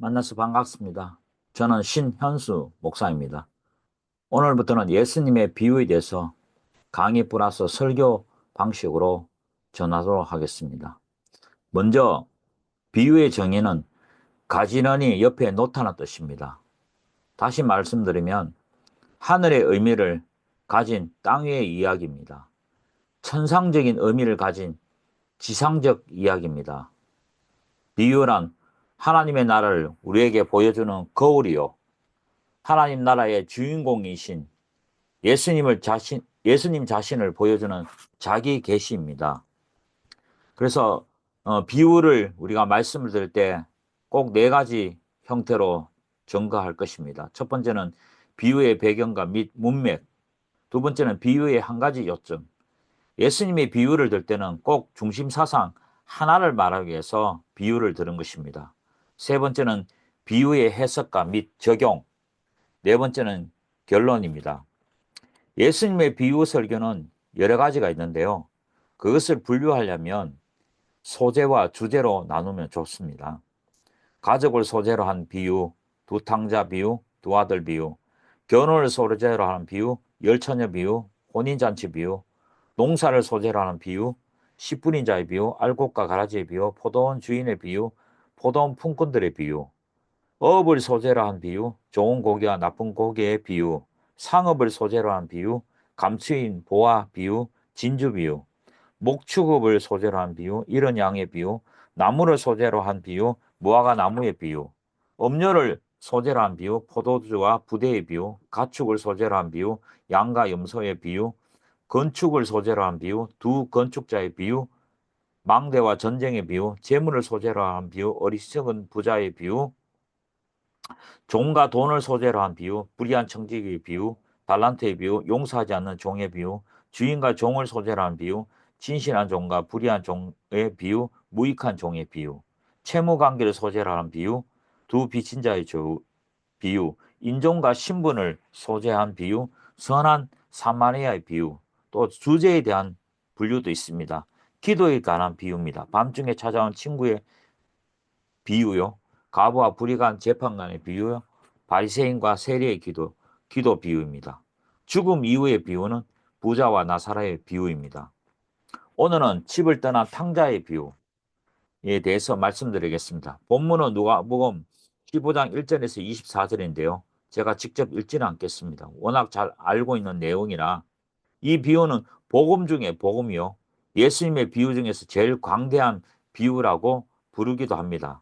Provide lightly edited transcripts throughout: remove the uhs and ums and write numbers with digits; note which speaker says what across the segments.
Speaker 1: 만나서 반갑습니다. 저는 신현수 목사입니다. 오늘부터는 예수님의 비유에 대해서 강의 플러스 설교 방식으로 전하도록 하겠습니다. 먼저 비유의 정의는 가지런히 옆에 놓다는 뜻입니다. 다시 말씀드리면 하늘의 의미를 가진 땅 위의 이야기입니다. 천상적인 의미를 가진 지상적 이야기입니다. 비유란 하나님의 나라를 우리에게 보여주는 거울이요, 하나님 나라의 주인공이신 예수님 자신을 보여주는 자기 계시입니다. 그래서 비유를 우리가 말씀을 드릴 때 꼭 네 가지 형태로 전가할 것입니다. 첫 번째는 비유의 배경과 및 문맥, 두 번째는 비유의 한 가지 요점. 예수님의 비유를 들 때는 꼭 중심 사상 하나를 말하기 위해서 비유를 들은 것입니다. 세 번째는 비유의 해석과 및 적용, 네 번째는 결론입니다. 예수님의 비유 설교는 여러 가지가 있는데요. 그것을 분류하려면 소재와 주제로 나누면 좋습니다. 가족을 소재로 한 비유, 두 탕자 비유, 두 아들 비유, 결혼을 소재로 하는 비유, 열처녀 비유, 혼인잔치 비유, 농사를 소재로 하는 비유, 씨뿌린 자의 비유, 알곡과 가라지의 비유, 포도원 주인의 비유, 포도원 품꾼들의 비유, 어업을 소재로 한 비유, 좋은 고기와 나쁜 고기의 비유, 상업을 소재로 한 비유, 감추인 보화 비유, 진주 비유, 목축업을 소재로 한 비유, 이런 양의 비유, 나무를 소재로 한 비유, 무화과 나무의 비유, 음료를 소재로 한 비유, 포도주와 부대의 비유, 가축을 소재로 한 비유, 양과 염소의 비유, 건축을 소재로 한 비유, 두 건축자의 비유, 망대와 전쟁의 비유, 재물을 소재로 한 비유, 어리석은 부자의 비유, 종과 돈을 소재로 한 비유, 불의한 청지기의 비유, 달란트의 비유, 용서하지 않는 종의 비유, 주인과 종을 소재로 한 비유, 진실한 종과 불의한 종의 비유, 무익한 종의 비유, 채무 관계를 소재로 한 비유, 두 빚진 자의 비유, 인종과 신분을 소재한 비유, 선한 사마리아의 비유, 또 주제에 대한 분류도 있습니다. 기도에 관한 비유입니다. 밤중에 찾아온 친구의 비유요. 과부와 불의한 재판관의 비유요. 바리새인과 세리의 기도 비유입니다. 죽음 이후의 비유는 부자와 나사라의 비유입니다. 오늘은 집을 떠난 탕자의 비유에 대해서 말씀드리겠습니다. 본문은 누가복음 15장 1절에서 24절인데요. 제가 직접 읽지는 않겠습니다. 워낙 잘 알고 있는 내용이라. 이 비유는 복음 중에 복음이요, 예수님의 비유 중에서 제일 광대한 비유라고 부르기도 합니다.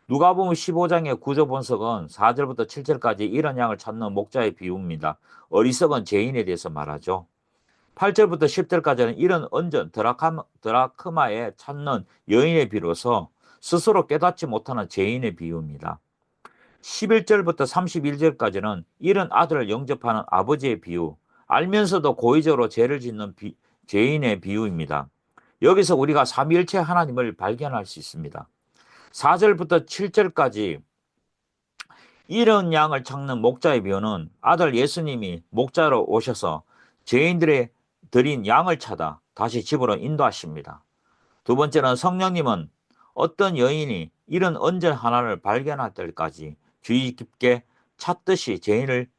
Speaker 1: 누가복음 15장의 구조 분석은 4절부터 7절까지 이런 양을 찾는 목자의 비유입니다. 어리석은 죄인에 대해서 말하죠. 8절부터 10절까지는 이런 언전 드라크마에 찾는 여인의 비로소 스스로 깨닫지 못하는 죄인의 비유입니다. 11절부터 31절까지는 이런 아들을 영접하는 아버지의 비유, 알면서도 고의적으로 죄를 짓는 죄인의 비유입니다. 여기서 우리가 삼위일체 하나님을 발견할 수 있습니다. 4절부터 7절까지 이런 양을 찾는 목자의 비유는 아들 예수님이 목자로 오셔서 죄인들의 드린 양을 찾아 다시 집으로 인도하십니다. 두 번째는 성령님은 어떤 여인이 이런 언전 하나를 발견할 때까지 주의 깊게 찾듯이 죄인을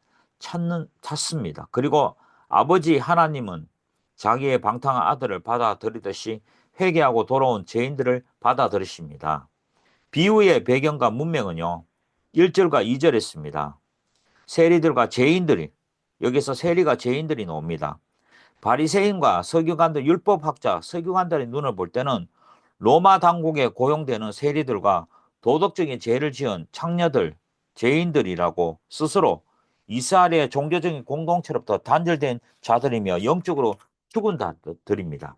Speaker 1: 찾습니다. 그리고 아버지 하나님은 자기의 방탕한 아들을 받아들이듯이 회개하고 돌아온 죄인들을 받아들이십니다. 비유의 배경과 문맥은요, 1절과 2절에 있습니다. 세리들과 죄인들이, 여기서 세리가 죄인들이 나옵니다. 바리새인과 서기관들, 율법학자, 서기관들의 눈을 볼 때는 로마 당국에 고용되는 세리들과 도덕적인 죄를 지은 창녀들, 죄인들이라고 스스로 이스라엘의 종교적인 공동체로부터 단절된 자들이며 영적으로 죽은 자들입니다.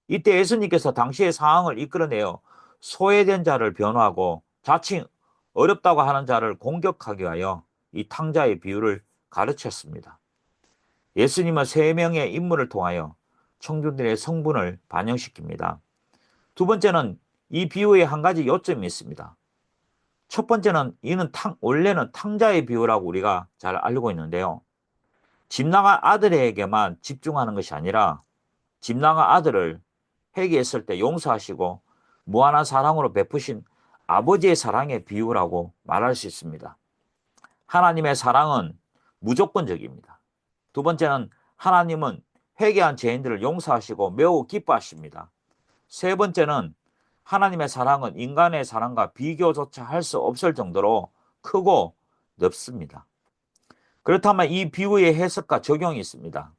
Speaker 1: 이때 예수님께서 당시의 상황을 이끌어내어 소외된 자를 변호하고 자칭 어렵다고 하는 자를 공격하기 위하여 이 탕자의 비유를 가르쳤습니다. 예수님은 세 명의 인물을 통하여 청중들의 성분을 반영시킵니다. 두 번째는 이 비유에 한 가지 요점이 있습니다. 첫 번째는 이는 원래는 탕자의 비유라고 우리가 잘 알고 있는데요. 집 나간 아들에게만 집중하는 것이 아니라 집 나간 아들을 회개했을 때 용서하시고 무한한 사랑으로 베푸신 아버지의 사랑의 비유라고 말할 수 있습니다. 하나님의 사랑은 무조건적입니다. 두 번째는 하나님은 회개한 죄인들을 용서하시고 매우 기뻐하십니다. 세 번째는 하나님의 사랑은 인간의 사랑과 비교조차 할 수 없을 정도로 크고 넓습니다. 그렇다면 이 비유의 해석과 적용이 있습니다.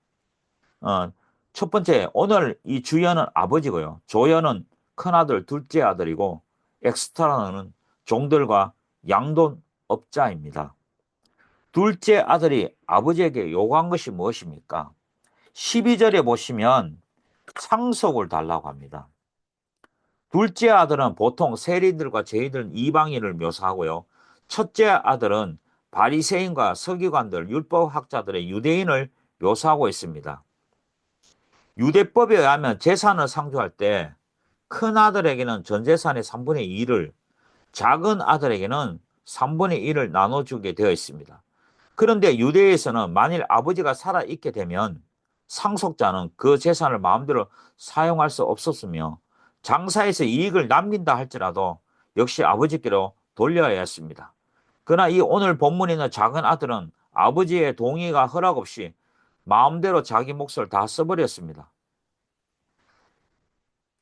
Speaker 1: 첫 번째, 오늘 이 주연은 아버지고요. 조연은 큰아들, 둘째 아들이고 엑스트라는 종들과 양돈업자입니다. 둘째 아들이 아버지에게 요구한 것이 무엇입니까? 12절에 보시면 상속을 달라고 합니다. 둘째 아들은 보통 세리들과 죄인들 이방인을 묘사하고요. 첫째 아들은 바리새인과 서기관들, 율법학자들의 유대인을 묘사하고 있습니다. 유대법에 의하면 재산을 상주할 때 큰 아들에게는 전 재산의 3분의 2를, 작은 아들에게는 3분의 1을 나눠주게 되어 있습니다. 그런데 유대에서는 만일 아버지가 살아있게 되면 상속자는 그 재산을 마음대로 사용할 수 없었으며 장사해서 이익을 남긴다 할지라도 역시 아버지께로 돌려야 했습니다. 그러나 이 오늘 본문에 있는 작은 아들은 아버지의 동의가 허락 없이 마음대로 자기 몫을 다 써버렸습니다.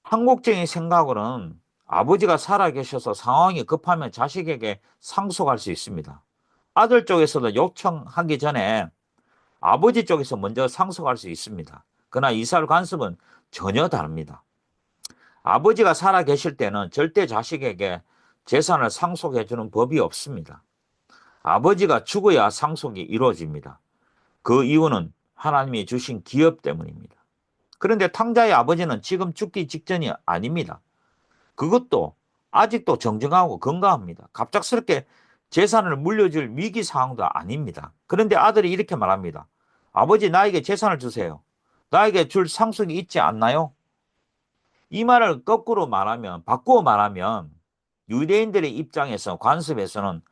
Speaker 1: 한국적인 생각으로는 아버지가 살아계셔서 상황이 급하면 자식에게 상속할 수 있습니다. 아들 쪽에서도 요청하기 전에 아버지 쪽에서 먼저 상속할 수 있습니다. 그러나 이스라엘 관습은 전혀 다릅니다. 아버지가 살아계실 때는 절대 자식에게 재산을 상속해 주는 법이 없습니다. 아버지가 죽어야 상속이 이루어집니다. 그 이유는 하나님이 주신 기업 때문입니다. 그런데 탕자의 아버지는 지금 죽기 직전이 아닙니다. 그것도 아직도 정정하고 건강합니다. 갑작스럽게 재산을 물려줄 위기 상황도 아닙니다. 그런데 아들이 이렇게 말합니다. 아버지, 나에게 재산을 주세요. 나에게 줄 상속이 있지 않나요? 이 말을 거꾸로 말하면, 바꾸어 말하면 유대인들의 입장에서, 관습에서는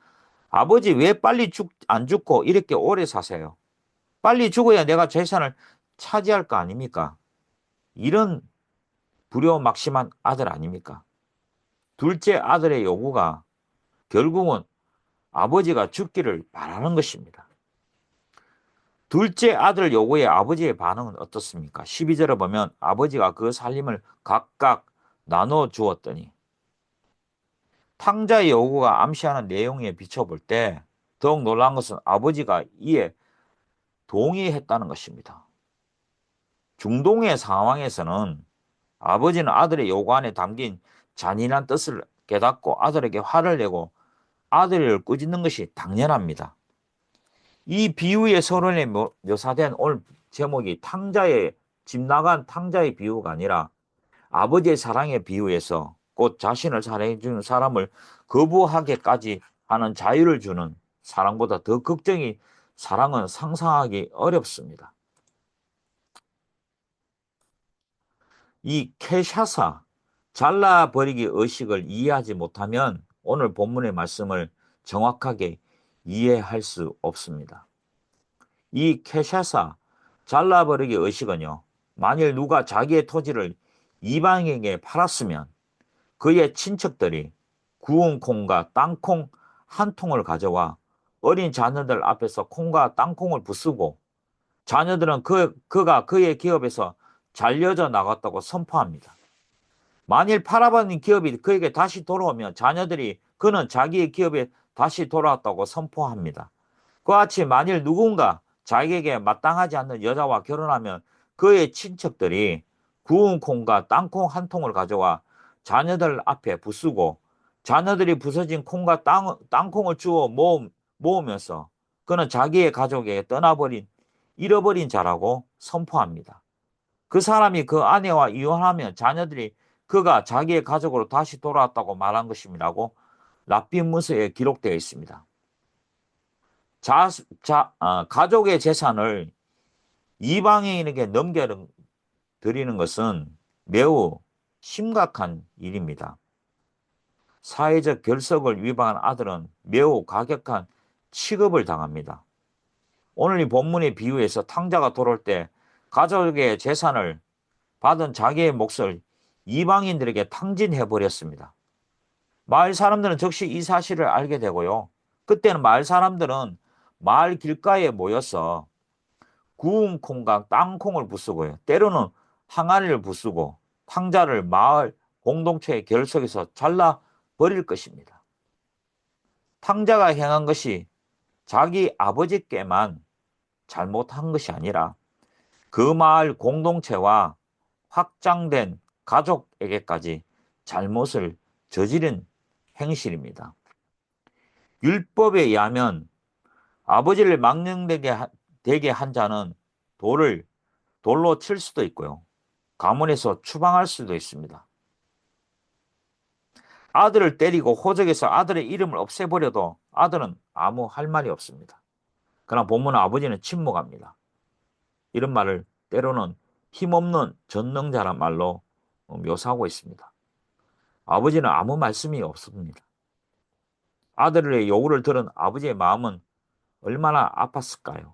Speaker 1: 아버지 왜 빨리 안 죽고 이렇게 오래 사세요? 빨리 죽어야 내가 재산을 차지할 거 아닙니까? 이런 불효막심한 아들 아닙니까? 둘째 아들의 요구가 결국은 아버지가 죽기를 바라는 것입니다. 둘째 아들 요구에 아버지의 반응은 어떻습니까? 12절에 보면 아버지가 그 살림을 각각 나눠 주었더니, 탕자의 요구가 암시하는 내용에 비춰볼 때 더욱 놀라운 것은 아버지가 이에 동의했다는 것입니다. 중동의 상황에서는 아버지는 아들의 요구 안에 담긴 잔인한 뜻을 깨닫고 아들에게 화를 내고 아들을 꾸짖는 것이 당연합니다. 이 비유의 서론에 묘사된 오늘 제목이 집 나간 탕자의 비유가 아니라 아버지의 사랑의 비유에서 곧 자신을 사랑해 주는 사람을 거부하게까지 하는 자유를 주는 사랑보다 더 극적인 사랑은 상상하기 어렵습니다. 이 캐샤사, 잘라버리기 의식을 이해하지 못하면 오늘 본문의 말씀을 정확하게 이해할 수 없습니다. 이 캐샤사, 잘라버리기 의식은요, 만일 누가 자기의 토지를 이방인에게 팔았으면 그의 친척들이 구운 콩과 땅콩 한 통을 가져와 어린 자녀들 앞에서 콩과 땅콩을 부수고 자녀들은 그가 그의 기업에서 잘려져 나갔다고 선포합니다. 만일 팔아버린 기업이 그에게 다시 돌아오면 자녀들이 그는 자기의 기업에 다시 돌아왔다고 선포합니다. 그와 같이 만일 누군가 자기에게 마땅하지 않는 여자와 결혼하면 그의 친척들이 구운 콩과 땅콩 한 통을 가져와 자녀들 앞에 부수고 자녀들이 부서진 콩과 땅콩을 주워 모으면서 그는 자기의 가족에게 잃어버린 자라고 선포합니다. 그 사람이 그 아내와 이혼하면 자녀들이 그가 자기의 가족으로 다시 돌아왔다고 말한 것이라고 랍빈 문서에 기록되어 있습니다. 가족의 재산을 이방인에게 넘겨드리는 것은 매우 심각한 일입니다. 사회적 결석을 위반한 아들은 매우 가격한 취급을 당합니다. 오늘 이 본문의 비유에서 탕자가 돌아올 때 가족의 재산을 받은 자기의 몫을 이방인들에게 탕진해 버렸습니다. 마을 사람들은 즉시 이 사실을 알게 되고요. 그때는 마을 사람들은 마을 길가에 모여서 구운 콩과 땅콩을 부수고요. 때로는 항아리를 부수고 탕자를 마을 공동체의 결석에서 잘라 버릴 것입니다. 탕자가 행한 것이 자기 아버지께만 잘못한 것이 아니라 그 마을 공동체와 확장된 가족에게까지 잘못을 저지른 행실입니다. 율법에 의하면 아버지를 망령되게 한 자는 돌로 칠 수도 있고요. 가문에서 추방할 수도 있습니다. 아들을 때리고 호적에서 아들의 이름을 없애버려도 아들은 아무 할 말이 없습니다. 그러나 본문은 아버지는 침묵합니다. 이런 말을 때로는 힘없는 전능자란 말로 묘사하고 있습니다. 아버지는 아무 말씀이 없습니다. 아들의 요구를 들은 아버지의 마음은 얼마나 아팠을까요?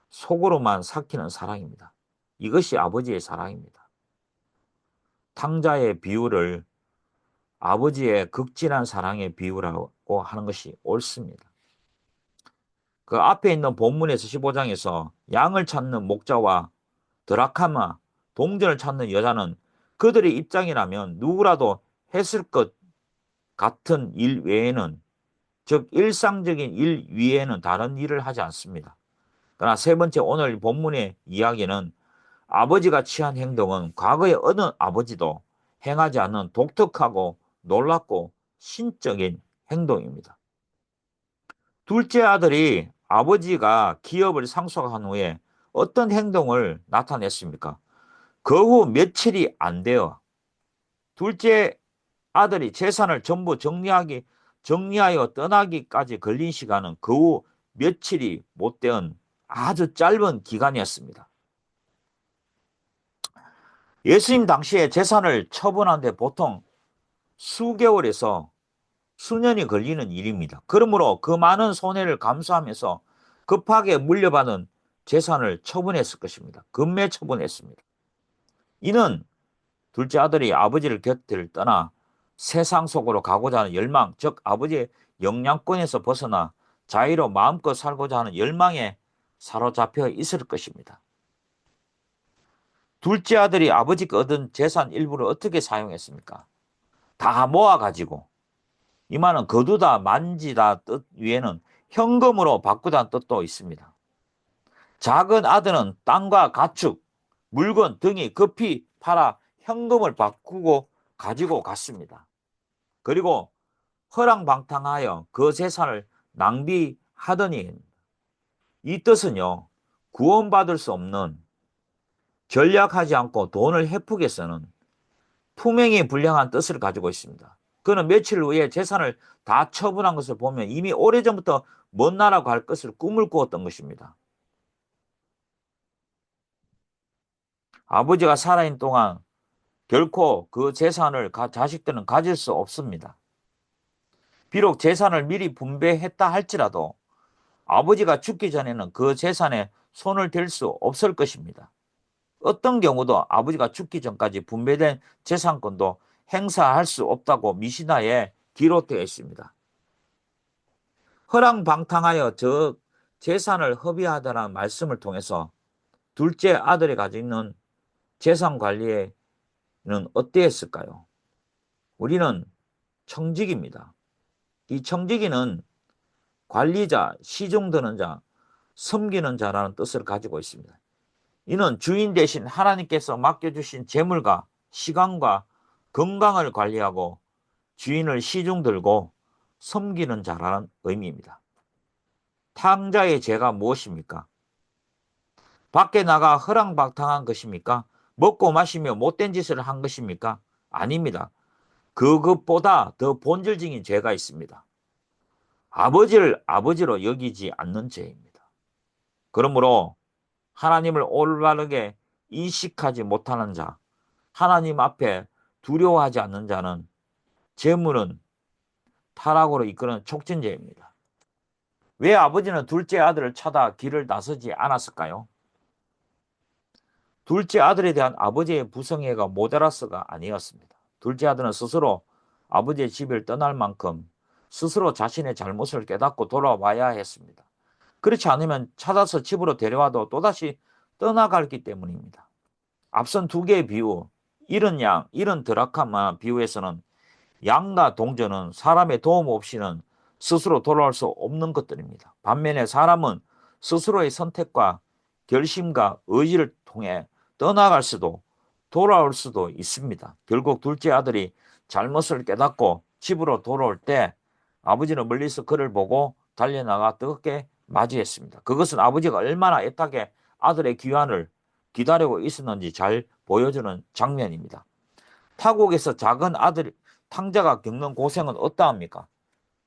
Speaker 1: 속으로만 삭히는 사랑입니다. 이것이 아버지의 사랑입니다. 탕자의 비유를 아버지의 극진한 사랑의 비유라고 하는 것이 옳습니다. 그 앞에 있는 본문에서 15장에서 양을 찾는 목자와 드라카마, 동전을 찾는 여자는 그들의 입장이라면 누구라도 했을 것 같은 일 외에는, 즉 일상적인 일 위에는 다른 일을 하지 않습니다. 그러나 세 번째 오늘 본문의 이야기는 아버지가 취한 행동은 과거의 어느 아버지도 행하지 않는 독특하고 놀랍고 신적인 행동입니다. 둘째 아들이 아버지가 기업을 상속한 후에 어떤 행동을 나타냈습니까? 그 후 며칠이 안 되어 둘째 아들이 재산을 전부 정리하여 떠나기까지 걸린 시간은 그 후 며칠이 못 되은 아주 짧은 기간이었습니다. 예수님 당시에 재산을 처분하는데 보통 수개월에서 수년이 걸리는 일입니다. 그러므로 그 많은 손해를 감수하면서 급하게 물려받은 재산을 처분했을 것입니다. 급매 처분했습니다. 이는 둘째 아들이 아버지를 곁을 떠나 세상 속으로 가고자 하는 열망, 즉 아버지의 영향권에서 벗어나 자유로 마음껏 살고자 하는 열망에 사로잡혀 있을 것입니다. 둘째 아들이 아버지가 얻은 재산 일부를 어떻게 사용했습니까? 다 모아가지고, 이 말은 거두다, 만지다 뜻 위에는 현금으로 바꾸다는 뜻도 있습니다. 작은 아들은 땅과 가축, 물건 등이 급히 팔아 현금을 바꾸고 가지고 갔습니다. 그리고 허랑방탕하여 그 재산을 낭비하더니, 이 뜻은요, 구원받을 수 없는, 전략하지 않고 돈을 헤프게 쓰는 투명히 불량한 뜻을 가지고 있습니다. 그는 며칠 후에 재산을 다 처분한 것을 보면 이미 오래전부터 먼 나라 갈 것을 꿈을 꾸었던 것입니다. 아버지가 살아있는 동안 결코 그 재산을 자식들은 가질 수 없습니다. 비록 재산을 미리 분배했다 할지라도 아버지가 죽기 전에는 그 재산에 손을 댈 수 없을 것입니다. 어떤 경우도 아버지가 죽기 전까지 분배된 재산권도 행사할 수 없다고 미시나에 기록되어 있습니다. 허랑방탕하여 저 재산을 허비하다라는 말씀을 통해서 둘째 아들이 가지고 있는 재산 관리에는 어땠을까요? 우리는 청지기입니다. 이 청지기는 관리자, 시중드는 자, 섬기는 자라는 뜻을 가지고 있습니다. 이는 주인 대신 하나님께서 맡겨주신 재물과 시간과 건강을 관리하고 주인을 시중들고 섬기는 자라는 의미입니다. 탕자의 죄가 무엇입니까? 밖에 나가 허랑방탕한 것입니까? 먹고 마시며 못된 짓을 한 것입니까? 아닙니다. 그것보다 더 본질적인 죄가 있습니다. 아버지를 아버지로 여기지 않는 죄입니다. 그러므로 하나님을 올바르게 인식하지 못하는 자, 하나님 앞에 두려워하지 않는 자는 재물은 타락으로 이끄는 촉진죄입니다. 왜 아버지는 둘째 아들을 찾아 길을 나서지 않았을까요? 둘째 아들에 대한 아버지의 부성애가 모자라서가 아니었습니다. 둘째 아들은 스스로 아버지의 집을 떠날 만큼 스스로 자신의 잘못을 깨닫고 돌아와야 했습니다. 그렇지 않으면 찾아서 집으로 데려와도 또다시 떠나갔기 때문입니다. 앞선 두 개의 비유, 잃은 양, 잃은 드라카마 비유에서는 양과 동전은 사람의 도움 없이는 스스로 돌아올 수 없는 것들입니다. 반면에 사람은 스스로의 선택과 결심과 의지를 통해 떠나갈 수도 돌아올 수도 있습니다. 결국 둘째 아들이 잘못을 깨닫고 집으로 돌아올 때 아버지는 멀리서 그를 보고 달려나가 뜨겁게 맞이했습니다. 그것은 아버지가 얼마나 애타게 아들의 귀환을 기다리고 있었는지 잘 보여주는 장면입니다. 타국에서 작은 아들 탕자가 겪는 고생은 어떠합니까?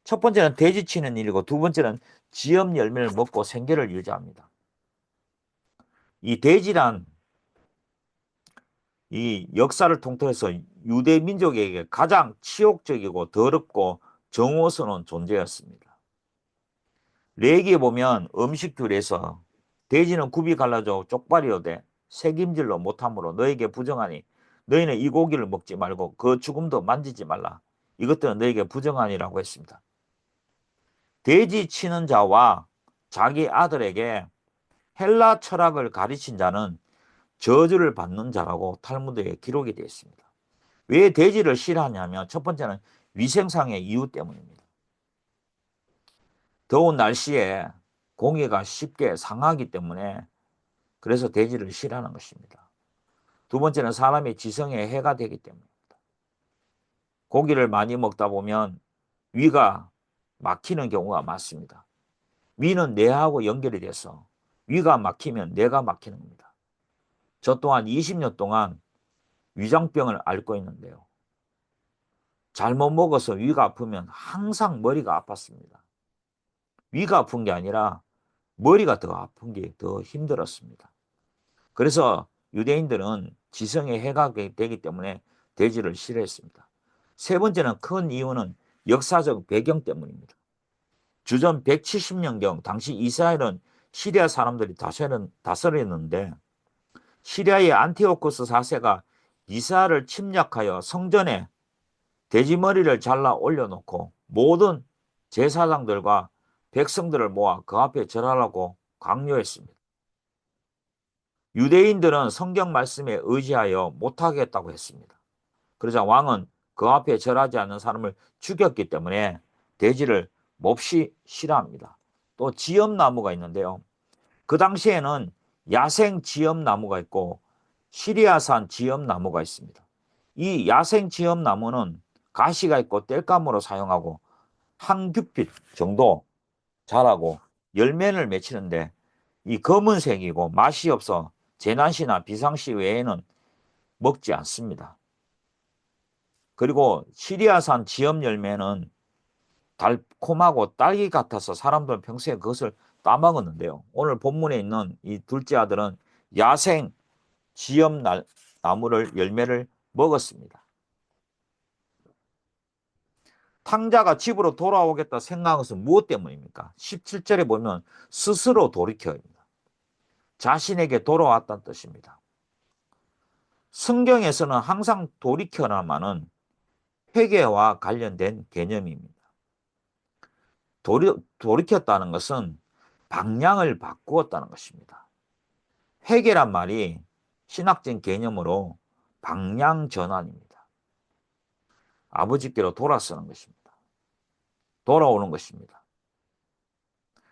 Speaker 1: 첫 번째는 돼지 치는 일이고 두 번째는 지엽 열매를 먹고 생계를 유지합니다. 이 돼지란 이 역사를 통틀어서 유대 민족에게 가장 치욕적이고 더럽고 정오스러운 존재였습니다. 레기에 보면 음식줄에서 돼지는 굽이 갈라져 쪽발이어되 새김질로 못함으로 너에게 부정하니 너희는 이 고기를 먹지 말고 그 죽음도 만지지 말라. 이것들은 너에게 부정하니라고 했습니다. 돼지 치는 자와 자기 아들에게 헬라 철학을 가르친 자는 저주를 받는 자라고 탈무드에 기록이 되어 있습니다. 왜 돼지를 싫어하냐면 첫 번째는 위생상의 이유 때문입니다. 더운 날씨에 공기가 쉽게 상하기 때문에 그래서 돼지를 싫어하는 것입니다. 두 번째는 사람의 지성에 해가 되기 때문입니다. 고기를 많이 먹다 보면 위가 막히는 경우가 많습니다. 위는 뇌하고 연결이 돼서 위가 막히면 뇌가 막히는 겁니다. 저 또한 20년 동안 위장병을 앓고 있는데요. 잘못 먹어서 위가 아프면 항상 머리가 아팠습니다. 위가 아픈 게 아니라 머리가 더 아픈 게 더 힘들었습니다. 그래서 유대인들은 지성에 해가 되기 때문에 돼지를 싫어했습니다. 세 번째는 큰 이유는 역사적 배경 때문입니다. 주전 170년경 당시 이스라엘은 시리아 사람들이 다스렸는데 시리아의 안티오코스 4세가 이스라엘을 침략하여 성전에 돼지머리를 잘라 올려놓고 모든 제사장들과 백성들을 모아 그 앞에 절하라고 강요했습니다. 유대인들은 성경 말씀에 의지하여 못하겠다고 했습니다. 그러자 왕은 그 앞에 절하지 않는 사람을 죽였기 때문에 돼지를 몹시 싫어합니다. 또 지엽나무가 있는데요. 그 당시에는 야생 지엽나무가 있고 시리아산 지엽나무가 있습니다. 이 야생 지엽나무는 가시가 있고 땔감으로 사용하고 한 규핏 정도 자라고 열매를 맺히는데 이 검은색이고 맛이 없어 재난시나 비상시 외에는 먹지 않습니다. 그리고 시리아산 지엽 열매는 달콤하고 딸기 같아서 사람들은 평소에 그것을 따먹었는데요. 오늘 본문에 있는 이 둘째 아들은 야생 지엽 나무를 열매를 먹었습니다. 탕자가 집으로 돌아오겠다 생각한 것은 무엇 때문입니까? 17절에 보면 스스로 돌이켜입니다. 자신에게 돌아왔다는 뜻입니다. 성경에서는 항상 돌이켜라마는 회개와 관련된 개념입니다. 돌이켰다는 것은 방향을 바꾸었다는 것입니다. 회개란 말이 신학적 개념으로 방향 전환입니다. 아버지께로 돌아서는 것입니다. 돌아오는 것입니다.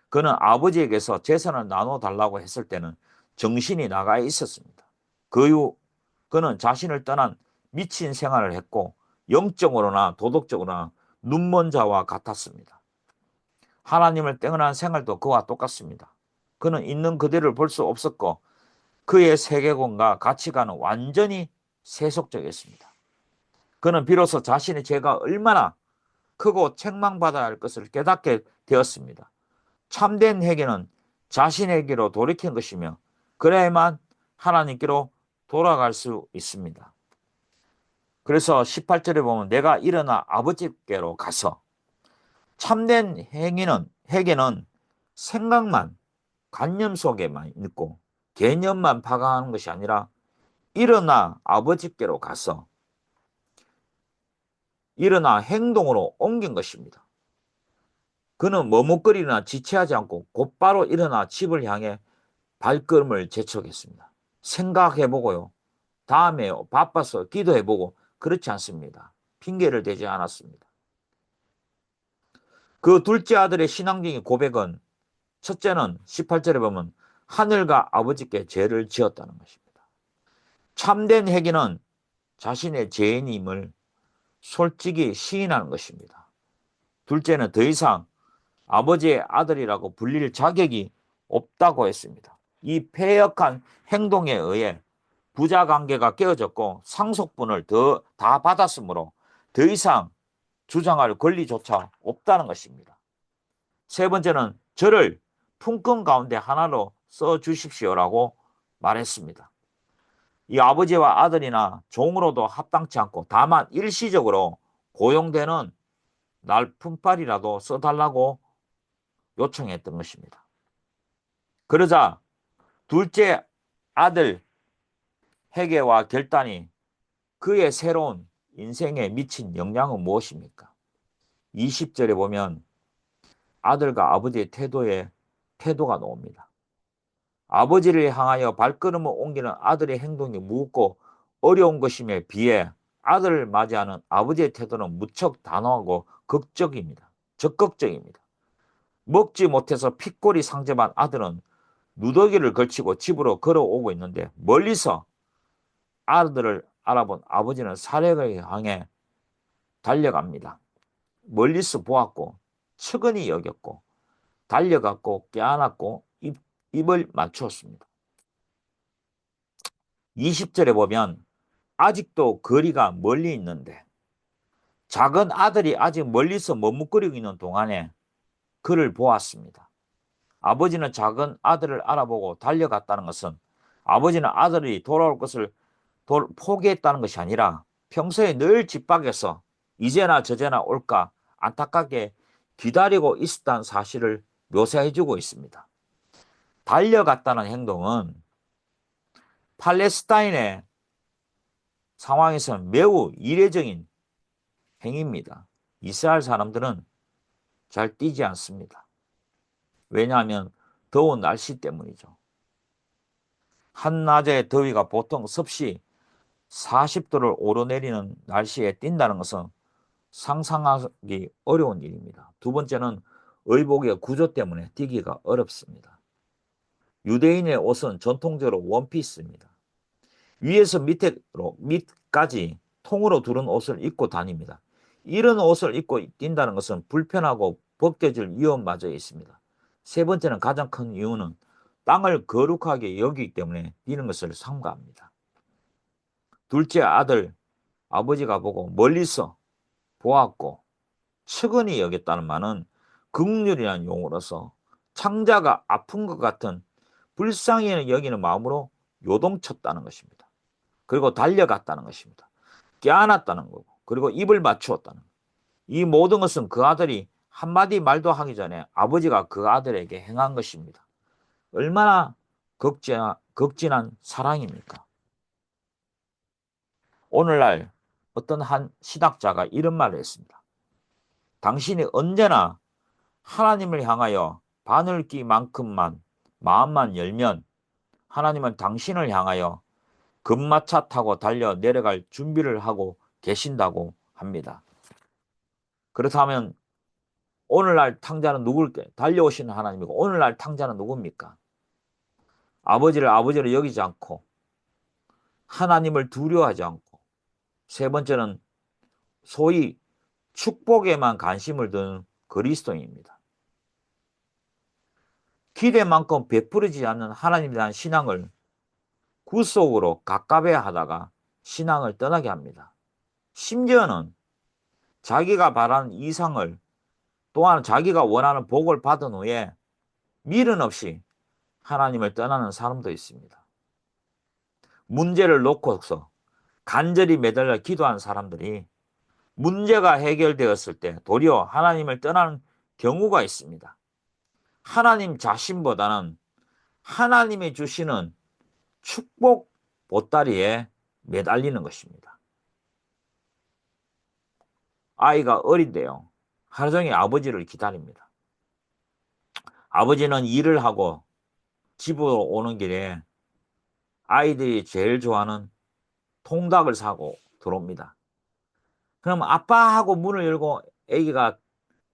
Speaker 1: 그는 아버지에게서 재산을 나눠달라고 했을 때는 정신이 나가 있었습니다. 그 이후 그는 자신을 떠난 미친 생활을 했고 영적으로나 도덕적으로나 눈먼 자와 같았습니다. 하나님을 떠난 생활도 그와 똑같습니다. 그는 있는 그대를 볼 수 없었고 그의 세계관과 가치관은 완전히 세속적이었습니다. 그는 비로소 자신의 죄가 얼마나 크고 책망받아야 할 것을 깨닫게 되었습니다. 참된 회개는 자신에게로 돌이킨 것이며 그래야만 하나님께로 돌아갈 수 있습니다. 그래서 18절에 보면 내가 일어나 아버지께로 가서 참된 회개는 생각만 관념 속에만 있고 개념만 파악하는 것이 아니라 일어나 아버지께로 가서 일어나 행동으로 옮긴 것입니다. 그는 머뭇거리나 지체하지 않고 곧바로 일어나 집을 향해 발걸음을 재촉했습니다. 생각해보고요. 다음에 바빠서 기도해보고 그렇지 않습니다. 핑계를 대지 않았습니다. 그 둘째 아들의 신앙적인 고백은 첫째는 18절에 보면 하늘과 아버지께 죄를 지었다는 것입니다. 참된 회개는 자신의 죄인임을 솔직히 시인하는 것입니다. 둘째는 더 이상 아버지의 아들이라고 불릴 자격이 없다고 했습니다. 이 패역한 행동에 의해 부자 관계가 깨어졌고 상속분을 다 받았으므로 더 이상 주장할 권리조차 없다는 것입니다. 세 번째는 저를 품권 가운데 하나로 써주십시오라고 말했습니다. 이 아버지와 아들이나 종으로도 합당치 않고 다만 일시적으로 고용되는 날품팔이라도 써달라고 요청했던 것입니다. 그러자 둘째 아들 회개와 결단이 그의 새로운 인생에 미친 영향은 무엇입니까? 20절에 보면 아들과 아버지의 태도가 나옵니다. 아버지를 향하여 발걸음을 옮기는 아들의 행동이 무겁고 어려운 것임에 비해 아들을 맞이하는 아버지의 태도는 무척 단호하고 적극적입니다. 먹지 못해서 핏골이 상접한 아들은 누더기를 걸치고 집으로 걸어오고 있는데 멀리서 아들을 알아본 아버지는 사력을 향해 달려갑니다. 멀리서 보았고 측은히 여겼고 달려갔고 껴안았고 입을 맞추었습니다. 20절에 보면 아직도 거리가 멀리 있는데 작은 아들이 아직 멀리서 머뭇거리고 있는 동안에 그를 보았습니다. 아버지는 작은 아들을 알아보고 달려갔다는 것은 아버지는 아들이 돌아올 것을 포기했다는 것이 아니라 평소에 늘 집 밖에서 이제나 저제나 올까 안타깝게 기다리고 있었다는 사실을 묘사해주고 있습니다. 달려갔다는 행동은 팔레스타인의 상황에서는 매우 이례적인 행위입니다. 이스라엘 사람들은 잘 뛰지 않습니다. 왜냐하면 더운 날씨 때문이죠. 한낮의 더위가 보통 섭씨 40도를 오르내리는 날씨에 뛴다는 것은 상상하기 어려운 일입니다. 두 번째는 의복의 구조 때문에 뛰기가 어렵습니다. 유대인의 옷은 전통적으로 원피스입니다. 위에서 밑까지 통으로 두른 옷을 입고 다닙니다. 이런 옷을 입고 뛴다는 것은 불편하고 벗겨질 위험마저 있습니다. 세 번째는 가장 큰 이유는 땅을 거룩하게 여기기 때문에 뛰는 것을 삼가합니다. 둘째 아들 아버지가 보고 멀리서 보았고 측은히 여겼다는 말은 긍휼이라는 용어로서 창자가 아픈 것 같은 불쌍히 여기는 마음으로 요동쳤다는 것입니다. 그리고 달려갔다는 것입니다. 껴안았다는 거고 그리고 입을 맞추었다는 거고 이 모든 것은 그 아들이 한마디 말도 하기 전에 아버지가 그 아들에게 행한 것입니다. 얼마나 극진한 사랑입니까? 오늘날 어떤 한 신학자가 이런 말을 했습니다. 당신이 언제나 하나님을 향하여 바늘기만큼만 마음만 열면 하나님은 당신을 향하여 금마차 타고 달려 내려갈 준비를 하고 계신다고 합니다. 그렇다면 오늘날 탕자는 누굴까? 달려오시는 하나님이고 오늘날 탕자는 누굽니까? 아버지를 아버지로 여기지 않고 하나님을 두려워하지 않고 세 번째는 소위 축복에만 관심을 두는 그리스도인입니다. 기대만큼 베풀어지지 않는 하나님에 대한 신앙을 구속으로 가깝게 하다가 신앙을 떠나게 합니다. 심지어는 자기가 바라는 이상을 또한 자기가 원하는 복을 받은 후에 미련 없이 하나님을 떠나는 사람도 있습니다. 문제를 놓고서 간절히 매달려 기도한 사람들이 문제가 해결되었을 때 도리어 하나님을 떠나는 경우가 있습니다. 하나님 자신보다는 하나님이 주시는 축복 보따리에 매달리는 것입니다. 아이가 어린데요. 하루 종일 아버지를 기다립니다. 아버지는 일을 하고 집으로 오는 길에 아이들이 제일 좋아하는 통닭을 사고 들어옵니다. 그럼 아빠하고 문을 열고 아기가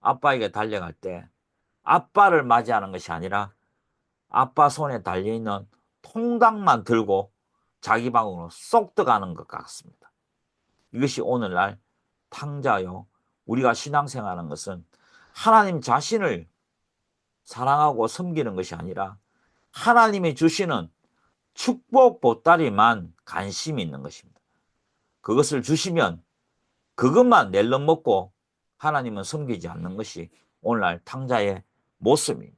Speaker 1: 아빠에게 달려갈 때 아빠를 맞이하는 것이 아니라 아빠 손에 달려있는 통닭만 들고 자기 방으로 쏙 들어가는 것 같습니다. 이것이 오늘날 탕자요. 우리가 신앙생활하는 것은 하나님 자신을 사랑하고 섬기는 것이 아니라 하나님이 주시는 축복 보따리만 관심이 있는 것입니다. 그것을 주시면 그것만 낼름 먹고 하나님은 섬기지 않는 것이 오늘날 탕자의 모습입니다.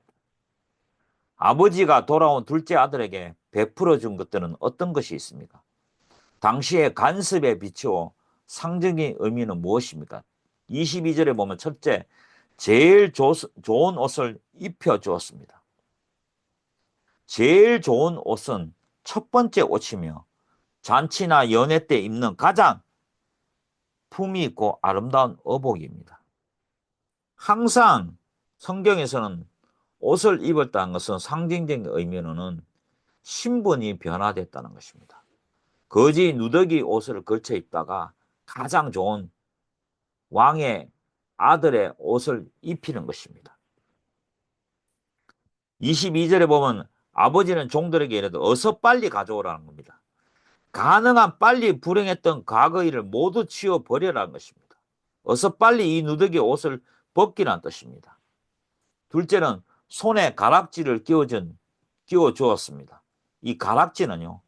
Speaker 1: 아버지가 돌아온 둘째 아들에게 베풀어 준 것들은 어떤 것이 있습니까? 당시의 간섭에 비추어 상징의 의미는 무엇입니까? 22절에 보면 첫째, 제일 좋은 옷을 입혀 주었습니다. 제일 좋은 옷은 첫 번째 옷이며 잔치나 연회 때 입는 가장 품이 있고 아름다운 어복입니다. 항상 성경에서는 옷을 입었다는 것은 상징적인 의미로는 신분이 변화됐다는 것입니다. 거지 누더기 옷을 걸쳐 입다가 가장 좋은 왕의 아들의 옷을 입히는 것입니다. 22절에 보면 아버지는 종들에게 이르되 어서 빨리 가져오라는 겁니다. 가능한 빨리 불행했던 과거 일을 모두 치워버려라는 것입니다. 어서 빨리 이 누더기 옷을 벗기라는 뜻입니다. 둘째는 손에 가락지를 끼워 주었습니다. 이 가락지는요,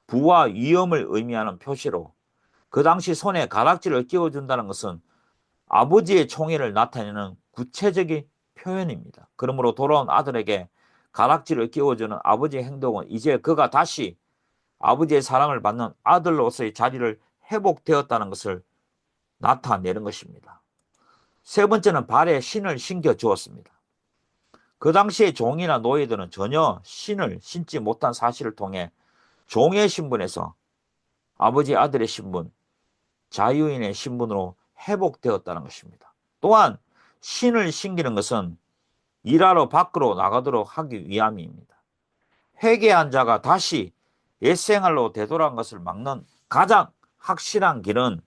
Speaker 1: 부와 위엄을 의미하는 표시로 그 당시 손에 가락지를 끼워준다는 것은 아버지의 총애를 나타내는 구체적인 표현입니다. 그러므로 돌아온 아들에게 가락지를 끼워주는 아버지의 행동은 이제 그가 다시 아버지의 사랑을 받는 아들로서의 자리를 회복되었다는 것을 나타내는 것입니다. 세 번째는 발에 신을 신겨 주었습니다. 그 당시의 종이나 노예들은 전혀 신을 신지 못한 사실을 통해 종의 신분에서 아버지 아들의 신분, 자유인의 신분으로 회복되었다는 것입니다. 또한 신을 신기는 것은 일하러 밖으로 나가도록 하기 위함입니다. 회개한 자가 다시 옛생활로 되돌아간 것을 막는 가장 확실한 길은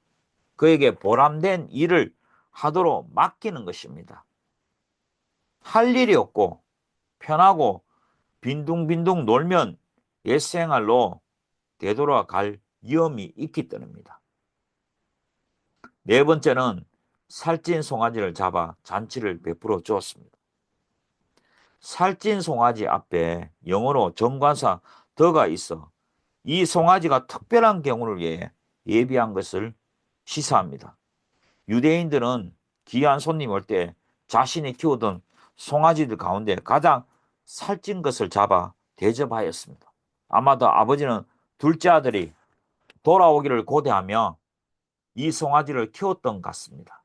Speaker 1: 그에게 보람된 일을 하도록 맡기는 것입니다. 할 일이 없고 편하고 빈둥빈둥 놀면 옛생활로 되돌아갈 위험이 있기 때문입니다. 네 번째는 살찐 송아지를 잡아 잔치를 베풀어 주었습니다. 살찐 송아지 앞에 영어로 정관사 더가 있어 이 송아지가 특별한 경우를 위해 예비한 것을 시사합니다. 유대인들은 귀한 손님 올 때 자신이 키우던 송아지들 가운데 가장 살찐 것을 잡아 대접하였습니다. 아마도 아버지는 둘째 아들이 돌아오기를 고대하며 이 송아지를 키웠던 것 같습니다.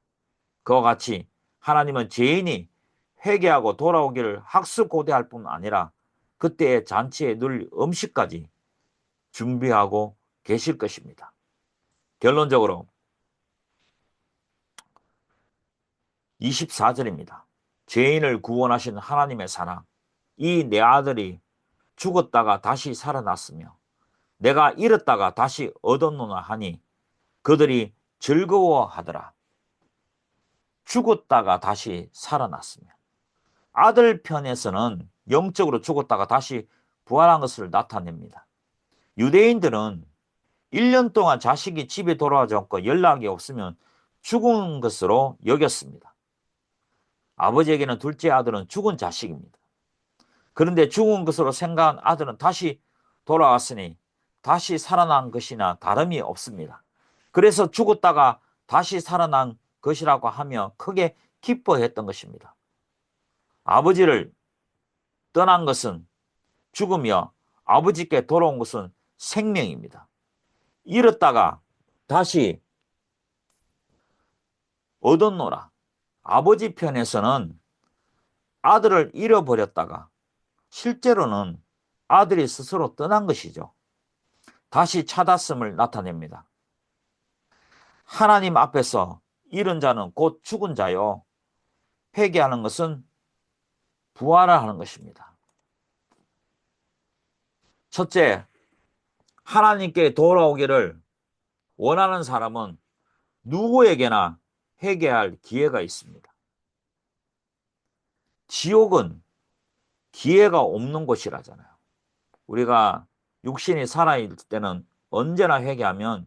Speaker 1: 그와 같이 하나님은 죄인이 회개하고 돌아오기를 학수고대할 뿐 아니라 그때의 잔치에 늘 음식까지 준비하고 계실 것입니다. 결론적으로 24절입니다. 죄인을 구원하신 하나님의 사랑, 이 내 아들이 죽었다가 다시 살아났으며 내가 잃었다가 다시 얻었노나 하니 그들이 즐거워하더라. 죽었다가 다시 살아났으며 아들 편에서는 영적으로 죽었다가 다시 부활한 것을 나타냅니다. 유대인들은 1년 동안 자식이 집에 돌아오지 않고 연락이 없으면 죽은 것으로 여겼습니다. 아버지에게는 둘째 아들은 죽은 자식입니다. 그런데 죽은 것으로 생각한 아들은 다시 돌아왔으니 다시 살아난 것이나 다름이 없습니다. 그래서 죽었다가 다시 살아난 것이라고 하며 크게 기뻐했던 것입니다. 아버지를 떠난 것은 죽으며 아버지께 돌아온 것은 생명입니다. 잃었다가 다시 얻었노라. 아버지 편에서는 아들을 잃어버렸다가 실제로는 아들이 스스로 떠난 것이죠. 다시 찾았음을 나타냅니다. 하나님 앞에서 잃은 자는 곧 죽은 자요. 회개하는 것은 부활을 하는 것입니다. 첫째, 하나님께 돌아오기를 원하는 사람은 누구에게나 회개할 기회가 있습니다. 지옥은 기회가 없는 곳이라잖아요. 우리가 육신이 살아있을 때는 언제나 회개하면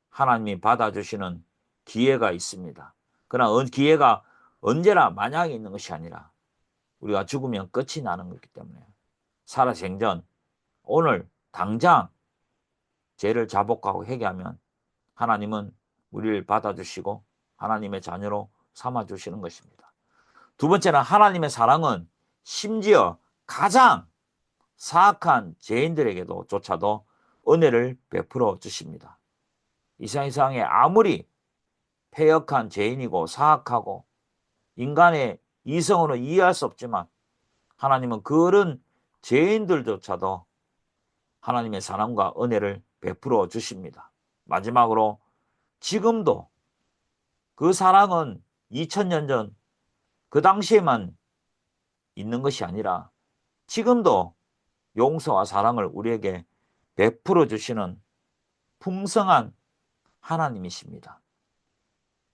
Speaker 1: 하나님이 받아주시는 기회가 있습니다. 그러나 기회가 언제나 만약에 있는 것이 아니라 우리가 죽으면 끝이 나는 거기 때문에 살아생전 오늘 당장 죄를 자복하고 회개하면 하나님은 우리를 받아주시고 하나님의 자녀로 삼아주시는 것입니다. 두 번째는 하나님의 사랑은 심지어 가장 사악한 죄인들에게도 조차도 은혜를 베풀어 주십니다. 이 세상에 아무리 패역한 죄인이고 사악하고 인간의 이성으로 이해할 수 없지만 하나님은 그런 죄인들조차도 하나님의 사랑과 은혜를 베풀어 주십니다. 마지막으로 지금도 그 사랑은 2000년 전 그 당시에만 있는 것이 아니라 지금도 용서와 사랑을 우리에게 베풀어 주시는 풍성한 하나님이십니다.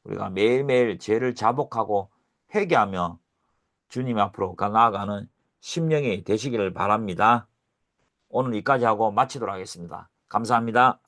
Speaker 1: 우리가 매일매일 죄를 자복하고 회개하며 주님 앞으로 나아가는 심령이 되시기를 바랍니다. 오늘 여기까지 하고 마치도록 하겠습니다. 감사합니다.